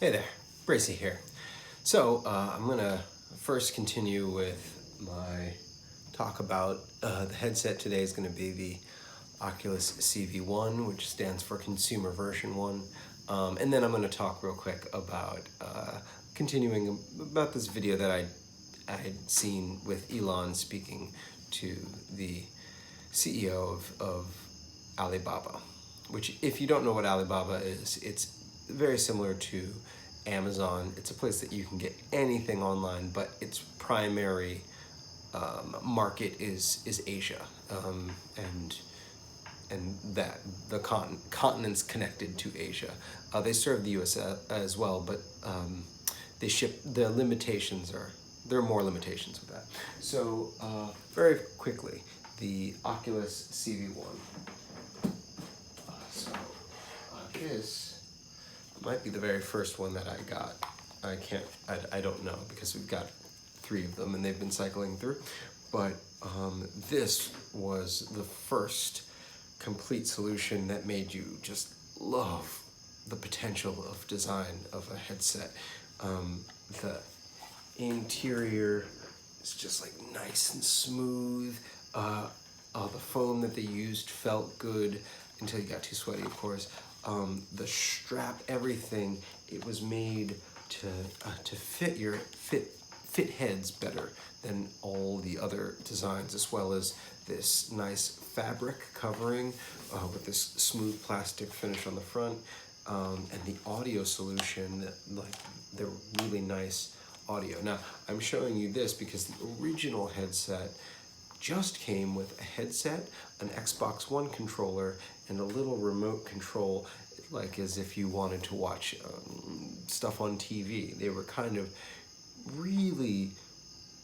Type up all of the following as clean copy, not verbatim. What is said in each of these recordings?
Hey there, Bracy here. So I'm gonna first continue with my talk about the headset. Today is gonna be the Oculus CV1, which stands for Consumer Version 1. And then I'm gonna talk real quick about continuing about this video that I had seen with Elon speaking to the CEO of Alibaba, which, if you don't know what Alibaba is, it's very similar to Amazon. It's a place that you can get anything online, but its primary market is Asia, and that the continent's connected to Asia. They serve the U.S. As well, but they ship. The limitations are there are more limitations with that. So very quickly, the Oculus CV1. This might be the very first one that I got. I don't know, because we've got 3 of them and they've been cycling through. But this was the first complete solution that made you just love the potential of design of a headset. The interior is just like nice and smooth. The foam that they used felt good until you got too sweaty, of course. The strap, everything, it was made to fit heads better than all the other designs, as well as this nice fabric covering with this smooth plastic finish on the front, and the audio solution, like the really nice audio. Now, I'm showing you this because the original headset just came with a headset, an Xbox One controller, and a little remote control, like as if you wanted to watch stuff on TV. They were kind of really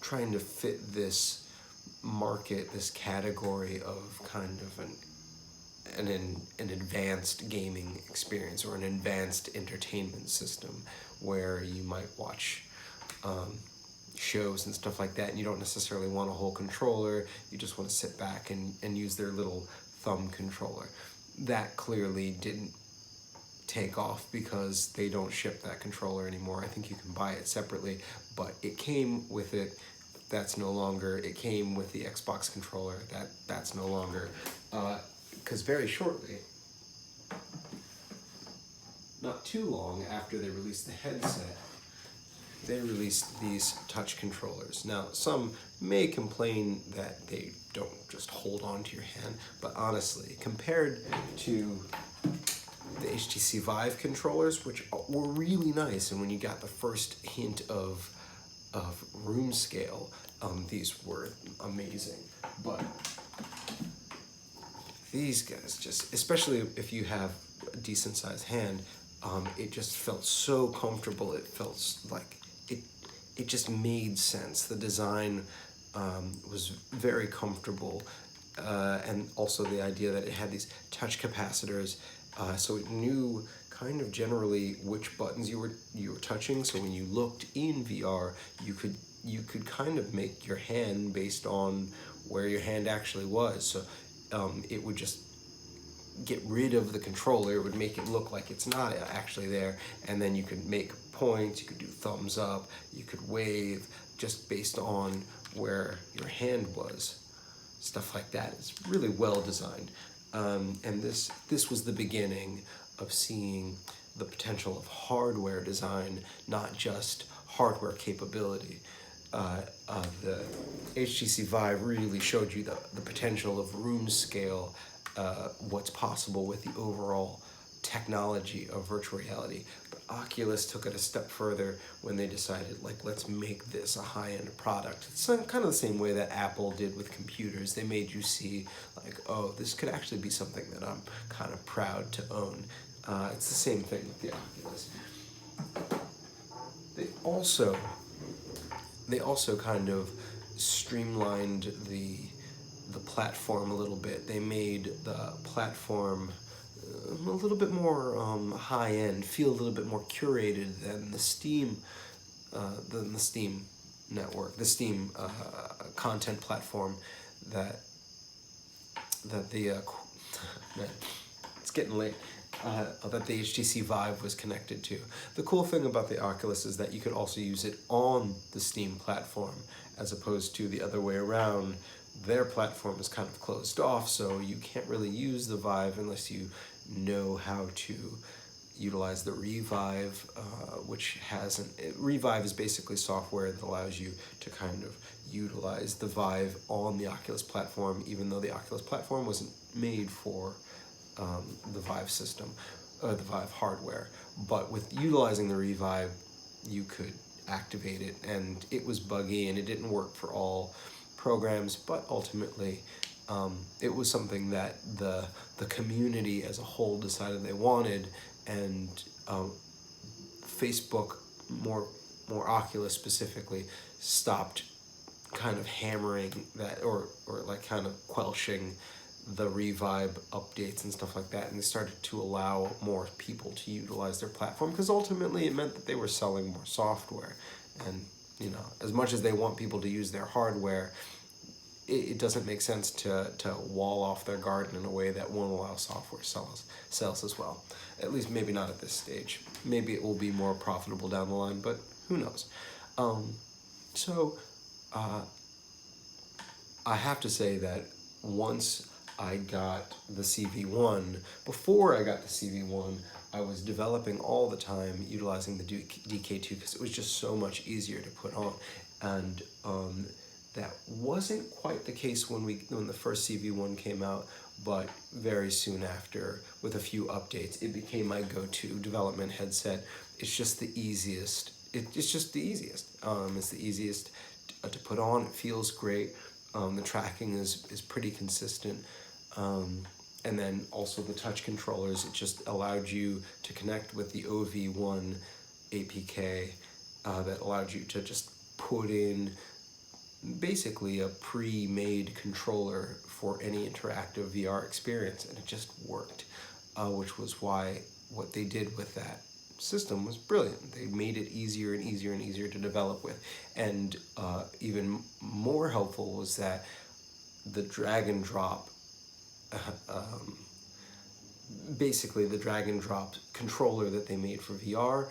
trying to fit this market, this category of kind of an advanced gaming experience, or an advanced entertainment system, where you might watch shows and stuff like that, and you don't necessarily want a whole controller. You just want to sit back and use their little thumb controller. That clearly didn't take off because they don't ship that controller anymore. I think you can buy it separately, but it came with it. That's no longer. It came with the Xbox controller. That's no longer, because very shortly, not too long after they released the headset, they released these touch controllers. Now, some may complain that they don't just hold on to your hand, but honestly, compared to the HTC Vive controllers, which were really nice, and when you got the first hint of room scale, these were amazing. But these guys, just, especially if you have a decent sized hand, it just felt so comfortable. It felt like it just made sense. The design was very comfortable, and also the idea that it had these touch capacitors, so it knew kind of generally which buttons you were touching. So when you looked in VR, you could kind of make your hand based on where your hand actually was. So it would just get rid of the controller. It would make it look like it's not actually there, and then you could make points, you could do thumbs up, you could wave, just based on where your hand was. Stuff like that. It's really well designed, and this was the beginning of seeing the potential of hardware design, not just hardware capability. The HTC Vive really showed you the potential of room scale, what's possible with the overall technology of virtual reality. But Oculus took it a step further when they decided, like, let's make this a high-end product. It's kind of the same way that Apple did with computers. They made you see, like, oh, this could actually be something that I'm kind of proud to own. It's the same thing with the Oculus. They also kind of streamlined the platform a little bit. They made the platform a little bit more high-end, feel a little bit more curated than the Steam network, the Steam content platform that the man, it's getting late. that the HTC Vive was connected to. The cool thing about the Oculus is that you could also use it on the Steam platform, as opposed to the other way around. Their platform is kind of closed off, so you can't really use the Vive unless you know how to utilize the Revive, which has Revive is basically software that allows you to kind of utilize the Vive on the Oculus platform, even though the Oculus platform wasn't made for the Vive system, the Vive hardware. But with utilizing the Revive, you could activate it, and it was buggy and it didn't work for all programs, but ultimately it was something that the community as a whole decided they wanted, and Facebook, more Oculus specifically, stopped kind of hammering that, or like kind of quelching the Revive updates and stuff like that, and they started to allow more people to utilize their platform, because ultimately it meant that they were selling more software. And you know, as much as they want people to use their hardware, it doesn't make sense to wall off their garden in a way that won't allow software sales as well. At least maybe not at this stage. Maybe it will be more profitable down the line, but who knows. I have to say that once I got the CV1, before I got the CV1, I was developing all the time utilizing the DK2 because it was just so much easier to put on. And that wasn't quite the case when the first CV1 came out, but very soon after, with a few updates, it became my go-to development headset. It's just the easiest. It's just the easiest. It's the easiest to put on. It feels great. The tracking is pretty consistent. And then also the touch controllers, it just allowed you to connect with the OV1 APK that allowed you to just put in basically a pre-made controller for any interactive VR experience, and it just worked, which was why what they did with that system was brilliant. They made it easier and easier and easier to develop with, and even more helpful was that the drag and drop basically the drag and drop controller that they made for VR,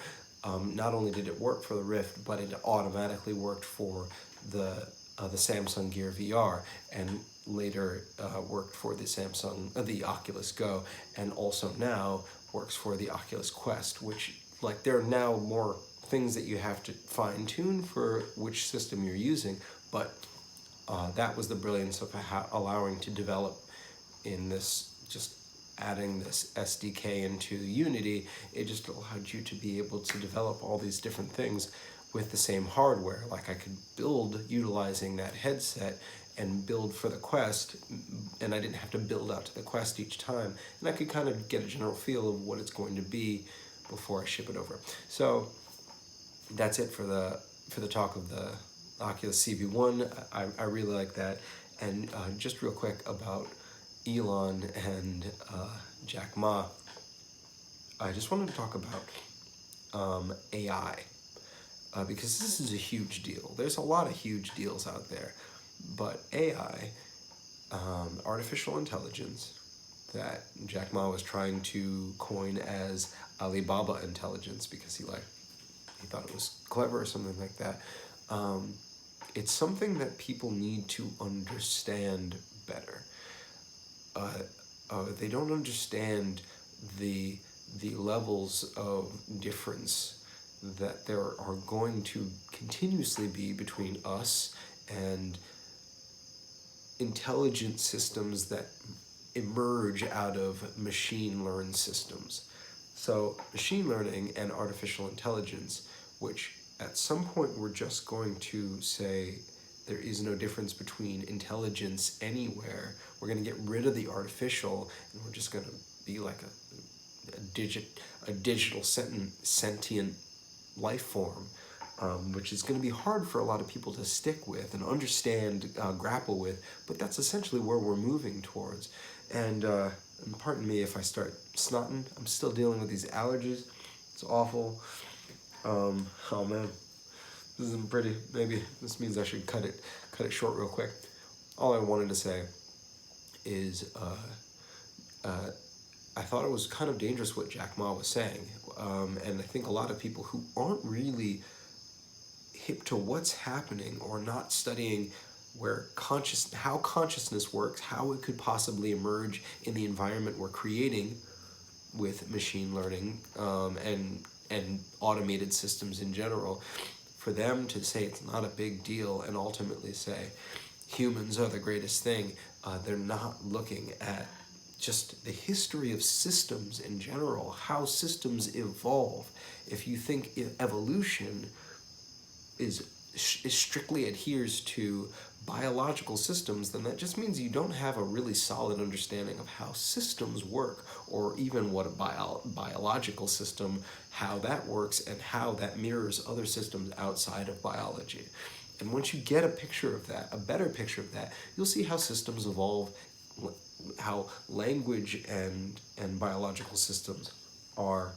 not only did it work for the Rift, but it automatically worked for the Samsung Gear VR, and later worked for the Oculus Go, and also now works for the Oculus Quest, which, like, there are now more things that you have to fine tune for which system you're using, but that was the brilliance of allowing to develop in this, just adding this SDK into Unity. It just allowed you to be able to develop all these different things with the same hardware. Like, I could build utilizing that headset and build for the Quest, and I didn't have to build out to the Quest each time, and I could kind of get a general feel of what it's going to be before I ship it over. So that's it for the talk of the Oculus CV1. I really like that. And just real quick about Elon and Jack Ma, I just wanted to talk about AI, because this is a huge deal. There's a lot of huge deals out there, but AI, artificial intelligence, that Jack Ma was trying to coin as Alibaba intelligence because he thought it was clever or something like that. It's something that people need to understand better. They don't understand the levels of difference that there are going to continuously be between us and intelligent systems that emerge out of machine learned systems. So machine learning and artificial intelligence, which at some point we're just going to say there is no difference between intelligence anywhere. We're going to get rid of the artificial, and we're just going to be like a digital sentient life form, which is going to be hard for a lot of people to stick with and understand, grapple with, but that's essentially where we're moving towards. And pardon me if I start snotting. I'm still dealing with these allergies. It's awful. Oh man, this isn't pretty. Maybe this means I should cut it short real quick. All I wanted to say is I thought it was kind of dangerous what Jack Ma was saying. And I think a lot of people who aren't really hip to what's happening or not studying how consciousness works, how it could possibly emerge in the environment we're creating with machine learning, and automated systems in general, for them to say it's not a big deal and ultimately say humans are the greatest thing, they're not looking at just the history of systems in general, how systems evolve. If you think evolution is strictly adheres to biological systems, then that just means you don't have a really solid understanding of how systems work, or even what a biological system, how that works, and how that mirrors other systems outside of biology. And once you get a picture of that, a better picture of that, you'll see how systems evolve, how language and biological systems are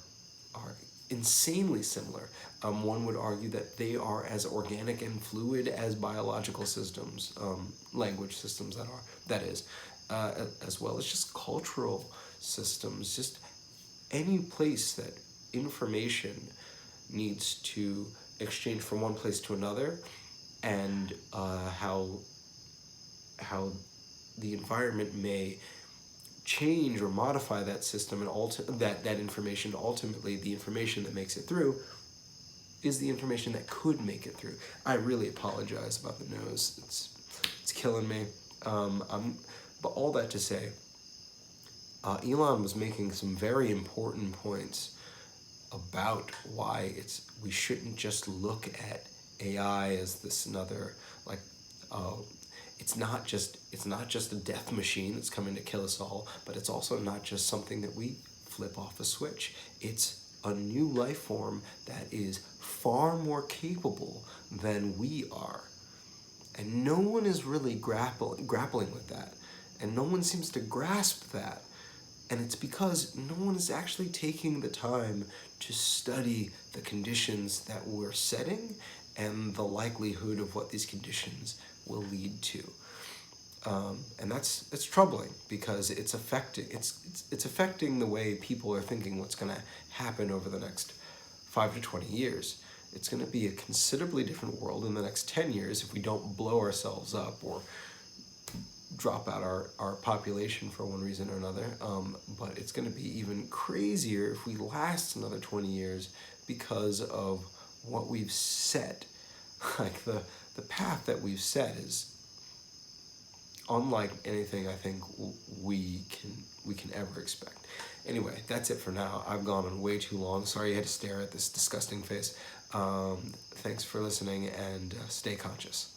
insanely similar. One would argue that they are as organic and fluid as biological systems, language systems that is, as well as just cultural systems, just any place that information needs to exchange from one place to another, and how the environment may change or modify that system, and that information, ultimately the information that makes it through is the information that could make it through. I really apologize about the nose. It's killing me. But all that to say, Elon was making some very important points about why we shouldn't just look at AI as this another, like, it's not just a death machine that's coming to kill us all, but it's also not just something that we flip off a switch. It's a new life form that is far more capable than we are. And no one is really grappling with that. And no one seems to grasp that. And it's because no one is actually taking the time to study the conditions that we're setting and the likelihood of what these conditions will lead to. And that's troubling, because it's affecting the way people are thinking what's going to happen over the next 5 to 20 years. It's going to be a considerably different world in the next 10 years if we don't blow ourselves up or drop out our population for one reason or another. But it's going to be even crazier if we last another 20 years because of what we've set. Like the path that we've set is unlike anything I think we can ever expect. Anyway, that's it for now. I've gone on way too long. Sorry you had to stare at this disgusting face. Thanks for listening, and stay conscious.